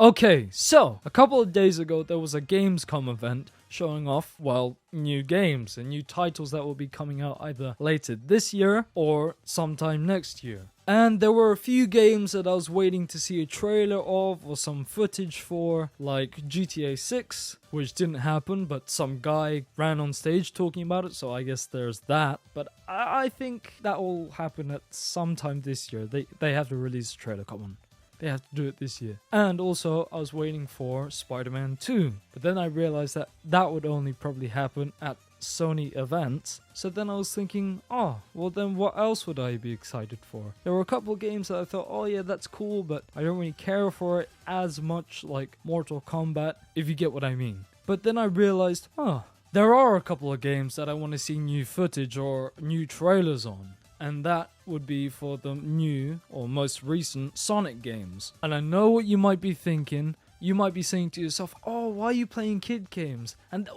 Okay, so a couple of days ago there was a Gamescom event showing off, well, new games and new titles that will be coming out either later this year or sometime next year. And there were a few games that I was waiting to see a trailer of or some footage for, like GTA 6, which didn't happen, but some guy ran on stage talking about it, so I guess there's that. But I think that will happen at some time this year. They have to release a trailer, come on. They have to do it this year. And also, I was waiting for Spider-Man 2. But then I realized that that would only probably happen at Sony events. So then I was thinking, well then what else would I be excited for? There were a couple of games that I thought, oh yeah, that's cool, but I don't really care for it as much, like Mortal Kombat, if you get what I mean. But then I realized, there are a couple of games that I want to see new footage or new trailers on. And that would be for the new or most recent Sonic games. And I know what you might be thinking. You might be saying to yourself, why are you playing kid games? And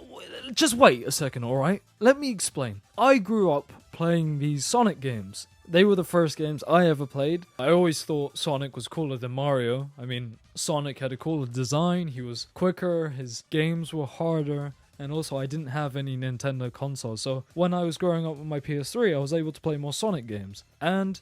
just wait a second, alright? Let me explain. I grew up playing these Sonic games. They were the first games I ever played. I always thought Sonic was cooler than Mario. I mean, Sonic had a cooler design, he was quicker, his games were harder. And also, I didn't have any Nintendo consoles, so when I was growing up with my PS3, I was able to play more Sonic games. And,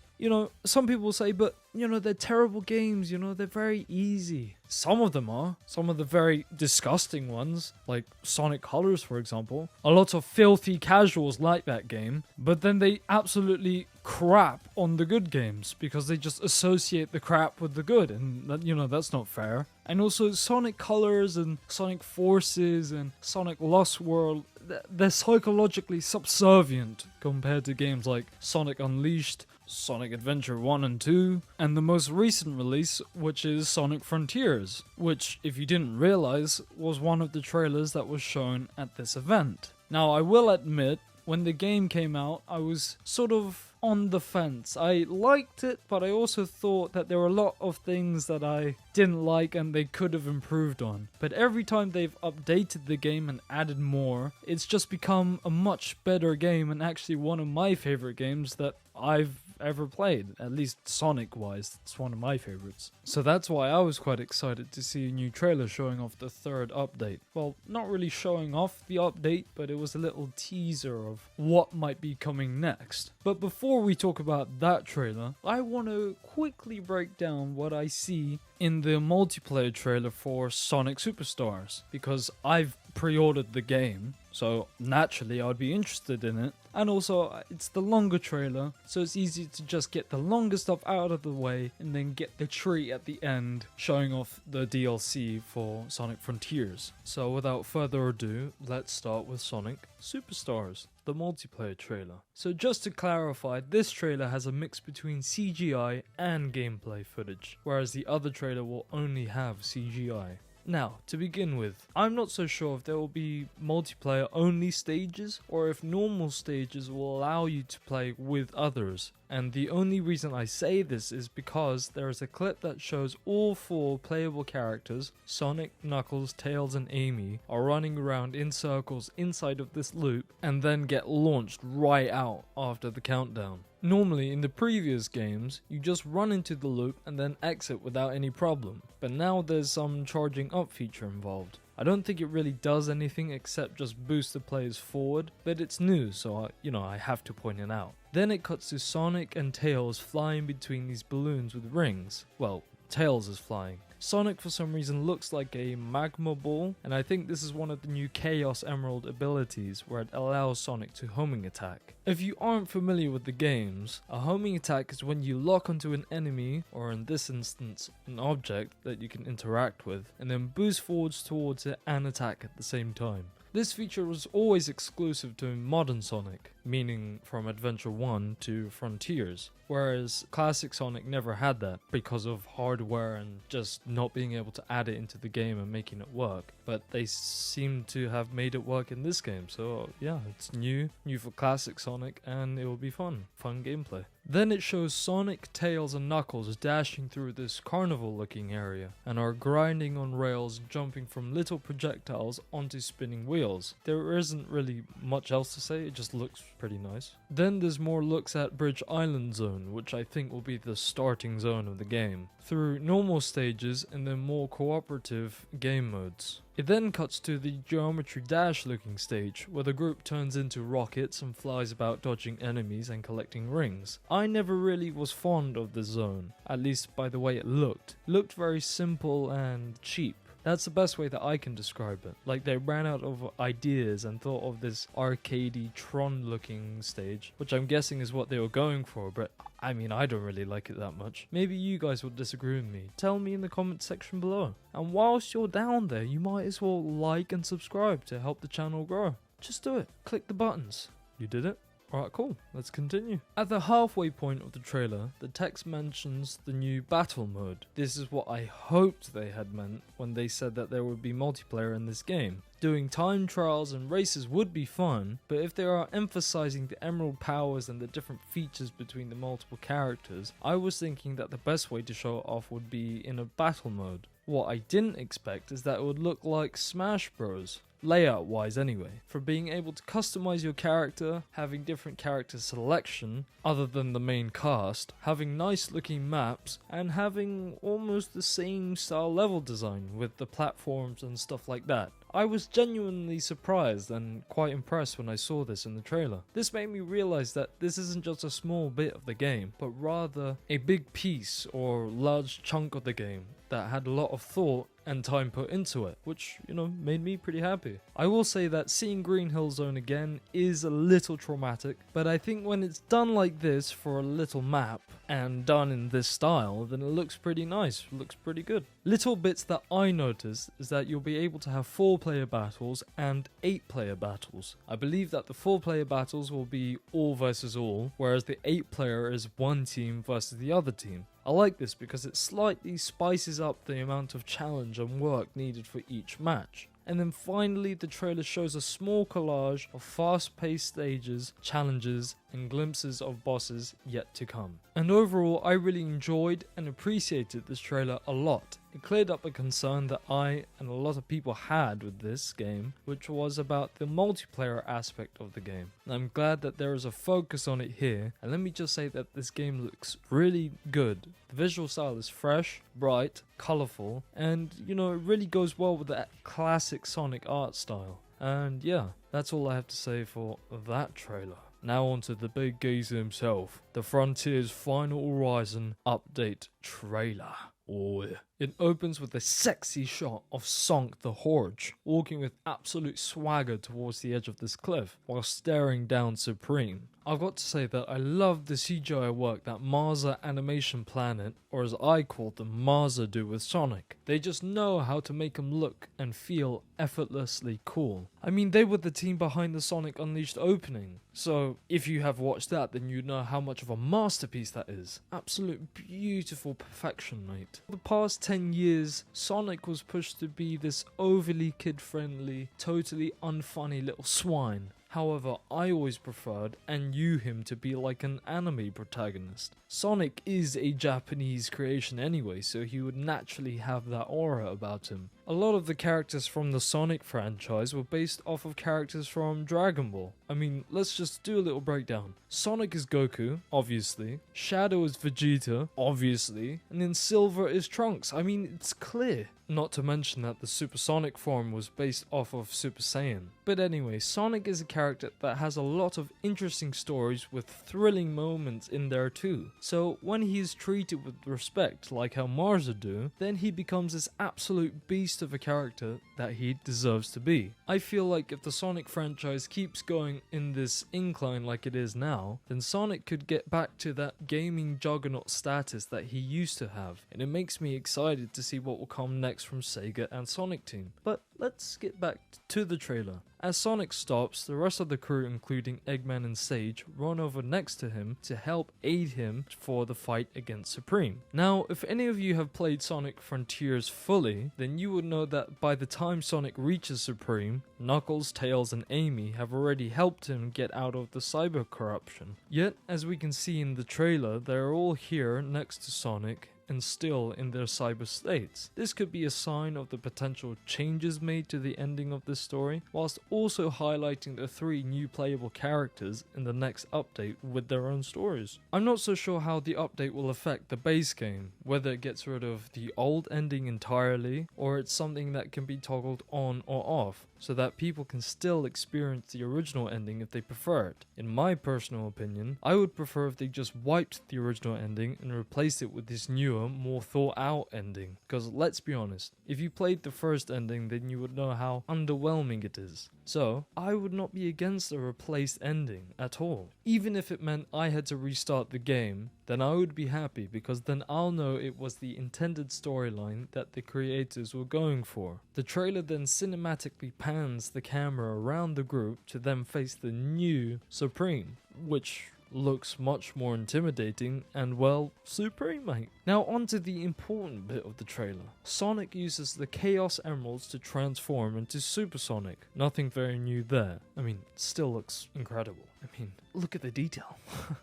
some people say, but, they're terrible games, they're very easy. Some of them are. Some of the very disgusting ones, like Sonic Colors, for example. A lot of filthy casuals like that game, but then they absolutely crap on the good games because they just associate the crap with the good, and that's not fair. And also Sonic Colors and Sonic Forces and Sonic Lost World, they're psychologically subservient compared to games like Sonic Unleashed, Sonic Adventure 1 and 2, and the most recent release, which is Sonic Frontiers, which, if you didn't realize, was one of the trailers that was shown at this event. Now, I will admit, when the game came out, I was sort of on the fence. I liked it, but I also thought that there were a lot of things that I didn't like and they could have improved on. But every time they've updated the game and added more, it's just become a much better game and actually one of my favorite games that I've ever played, at least Sonic wise. It's one of my favorites. So that's why I was quite excited to see a new trailer showing off the third update. Well, not really showing off the update, but it was a little teaser of what might be coming next. But before we talk about that trailer, I want to quickly break down what I see in the multiplayer trailer for Sonic Superstars, because I've pre-ordered the game, so naturally I'd be interested in it. And also, it's the longer trailer, so it's easy to just get the longer stuff out of the way and then get the treat at the end showing off the DLC for Sonic Frontiers. So without further ado, let's start with Sonic Superstars, the multiplayer trailer. So just to clarify, this trailer has a mix between CGI and gameplay footage, whereas the other trailer will only have CGI. Now, to begin with, I'm not so sure if there will be multiplayer only stages or if normal stages will allow you to play with others. And the only reason I say this is because there is a clip that shows all 4 playable characters, Sonic, Knuckles, Tails and Amy, are running around in circles inside of this loop and then get launched right out after the countdown. Normally, in the previous games, you just run into the loop and then exit without any problem, but now there's some charging up feature involved. I don't think it really does anything except just boost the players forward, but it's new, so I have to point it out. Then it cuts to Sonic and Tails flying between these balloons with rings. Well, Tails is flying. Sonic for some reason looks like a magma ball, and I think this is one of the new Chaos Emerald abilities where it allows Sonic to homing attack. If you aren't familiar with the games, a homing attack is when you lock onto an enemy, or in this instance an object that you can interact with, and then boost forwards towards it and attack at the same time. This feature was always exclusive to modern Sonic, meaning from Adventure 1 to Frontiers, whereas classic Sonic never had that because of hardware and just not being able to add it into the game and making it work. But they seem to have made it work in this game, so yeah, it's new for classic Sonic and it will be fun gameplay. Then it shows Sonic, Tails and Knuckles dashing through this carnival looking area and are grinding on rails, jumping from little projectiles onto spinning wheels. There isn't really much else to say, it just looks pretty nice. Then there's more looks at Bridge Island Zone, which I think will be the starting zone of the game, through normal stages and then more cooperative game modes. It then cuts to the Geometry Dash looking stage, where the group turns into rockets and flies about dodging enemies and collecting rings. I never really was fond of this zone, at least by the way it looked. It looked very simple and cheap. That's the best way that I can describe it. Like they ran out of ideas and thought of this arcadey Tron looking stage, which I'm guessing is what they were going for, but I mean, I don't really like it that much. Maybe you guys will disagree with me. Tell me in the comment section below. And whilst you're down there, you might as well like and subscribe to help the channel grow. Just do it. Click the buttons. You did it? Alright, cool. Let's continue. At the halfway point of the trailer, the text mentions the new battle mode. This is what I hoped they had meant when they said that there would be multiplayer in this game. Doing time trials and races would be fun, but if they are emphasizing the emerald powers and the different features between the multiple characters, I was thinking that the best way to show it off would be in a battle mode. What I didn't expect is that it would look like Smash Bros. Layout wise anyway, for being able to customize your character, having different character selection other than the main cast, having nice looking maps, and having almost the same style level design with the platforms and stuff like that. I was genuinely surprised and quite impressed when I saw this in the trailer. This made me realize that this isn't just a small bit of the game, but rather a big piece or large chunk of the game that had a lot of thought and time put into it, which, you know, made me pretty happy. I will say that seeing Green Hill Zone again is a little traumatic, but I think when it's done like this for a little map and done in this style, then it looks pretty nice, looks pretty good. Little bits that I noticed is that you'll be able to have 4-player battles and 8-player battles. I believe that the 4-player battles will be all versus all, whereas the 8-player is one team versus the other team. I like this because it slightly spices up the amount of challenge and work needed for each match. And then finally the trailer shows a small collage of fast-paced stages, challenges and glimpses of bosses yet to come. And overall I really enjoyed and appreciated this trailer a lot. It cleared up a concern that I and a lot of people had with this game, which was about the multiplayer aspect of the game. And I'm glad that there is a focus on it here, and let me just say that this game looks really good. The visual style is fresh, bright, colourful, and you know, it really goes well with that classic Sonic art style. And yeah, that's all I have to say for that trailer. Now on to the big geezer himself, the Frontiers Final Horizon update trailer. Oh yeah. It opens with a sexy shot of Sonic the Hedgehog walking with absolute swagger towards the edge of this cliff while staring down supreme. I've got to say that I love the CGI work that Marza Animation Planet, or as I call them, Marza, do with Sonic. They just know how to make him look and feel effortlessly cool. I mean, they were the team behind the Sonic Unleashed opening, so if you have watched that, then you know how much of a masterpiece that is. Absolute beautiful perfection, mate. For the past 10 years, Sonic was pushed to be this overly kid-friendly, totally unfunny little swine. However, I always preferred and knew him to be like an anime protagonist. Sonic is a Japanese creation anyway, so he would naturally have that aura about him. A lot of the characters from the Sonic franchise were based off of characters from Dragon Ball. I mean, let's just do a little breakdown. Sonic is Goku, obviously. Shadow is Vegeta, obviously. And then Silver is Trunks. I mean, it's clear. Not to mention that the Supersonic form was based off of Super Saiyan. But anyway, Sonic is a character that has a lot of interesting stories with thrilling moments in there too. So when he is treated with respect like how Marza do, then he becomes this absolute beast of a character that he deserves to be. I feel like if the Sonic franchise keeps going in this incline like it is now, then Sonic could get back to that gaming juggernaut status that he used to have. And it makes me excited to see what will come next projects from Sega and Sonic Team. But let's get back to the trailer. As Sonic stops, the rest of the crew, including Eggman and Sage, run over next to him to help aid him for the fight against Supreme. Now, if any of you have played Sonic Frontiers fully, then you would know that by the time Sonic reaches Supreme, Knuckles, Tails, and Amy have already helped him get out of the cyber corruption. Yet, as we can see in the trailer, they're all here next to Sonic and still in their cyber states. This could be a sign of the potential changes made to the ending of this story, whilst also highlighting the 3 new playable characters in the next update with their own stories. I'm not so sure how the update will affect the base game, whether it gets rid of the old ending entirely, or it's something that can be toggled on or off, so that people can still experience the original ending if they prefer it. In my personal opinion, I would prefer if they just wiped the original ending and replaced it with this newer, more thought out ending. Because let's be honest, if you played the first ending, then you would know how underwhelming it is. So, I would not be against a replaced ending at all. Even if it meant I had to restart the game, then I would be happy, because then I'll know it was the intended storyline that the creators were going for. The trailer then cinematically pans the camera around the group to then face the new Supreme, which looks much more intimidating and, well, supreme, mate. Now onto the important bit of the trailer. Sonic uses the Chaos Emeralds to transform into Super Sonic. Nothing very new there. I mean, it still looks incredible. I mean, look at the detail.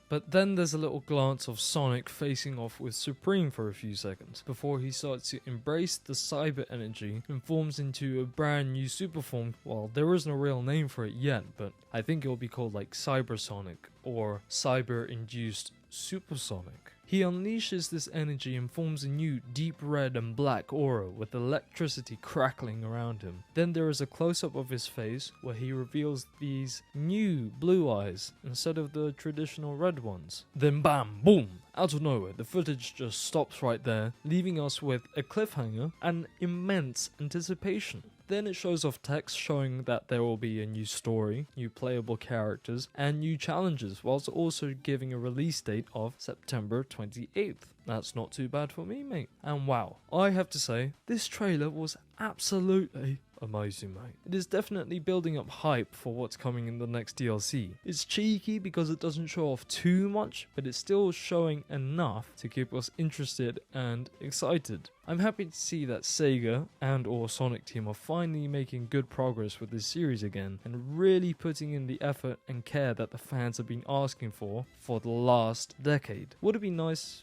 But then there's a little glance of Sonic facing off with Supreme for a few seconds, before he starts to embrace the cyber energy and forms into a brand new super form. Well, there isn't a real name for it yet, but I think it'll be called like Cyber Sonic or Cyber-Induced Supersonic. He unleashes this energy and forms a new deep red and black aura with electricity crackling around him. Then there is a close-up of his face where he reveals these new blue eyes instead of the traditional red ones. Then bam, boom, out of nowhere, the footage just stops right there, leaving us with a cliffhanger and immense anticipation. Then it shows off text showing that there will be a new story, new playable characters, and new challenges, whilst also giving a release date of September 28th. That's not too bad for me, mate. And wow, I have to say, this trailer was absolutely amazing, mate. It is definitely building up hype for what's coming in the next DLC. It's cheeky because it doesn't show off too much, but it's still showing enough to keep us interested and excited. I'm happy to see that Sega and or Sonic Team are finally making good progress with this series again, and really putting in the effort and care that the fans have been asking for the last decade. Would it be nice,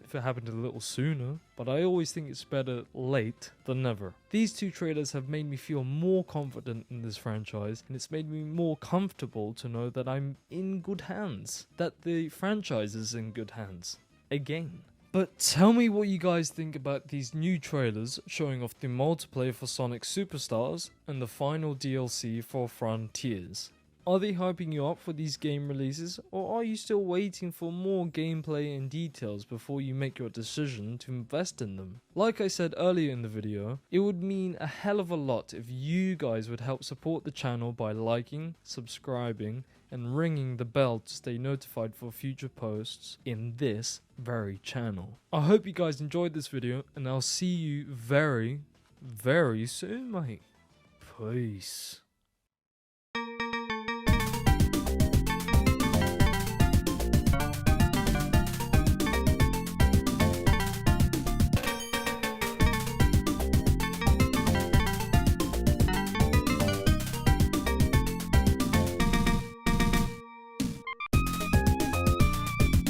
if it happened a little sooner, but I always think it's better late than never. These 2 trailers have made me feel more confident in this franchise, and it's made me more comfortable to know that I'm in good hands, that the franchise is in good hands, again. But tell me what you guys think about these new trailers showing off the multiplayer for Sonic Superstars and the final DLC for Frontiers. Are they hyping you up for these game releases, or are you still waiting for more gameplay and details before you make your decision to invest in them? Like I said earlier in the video, it would mean a hell of a lot if you guys would help support the channel by liking, subscribing, and ringing the bell to stay notified for future posts in this very channel. I hope you guys enjoyed this video, and I'll see you very, very soon, mate. Peace.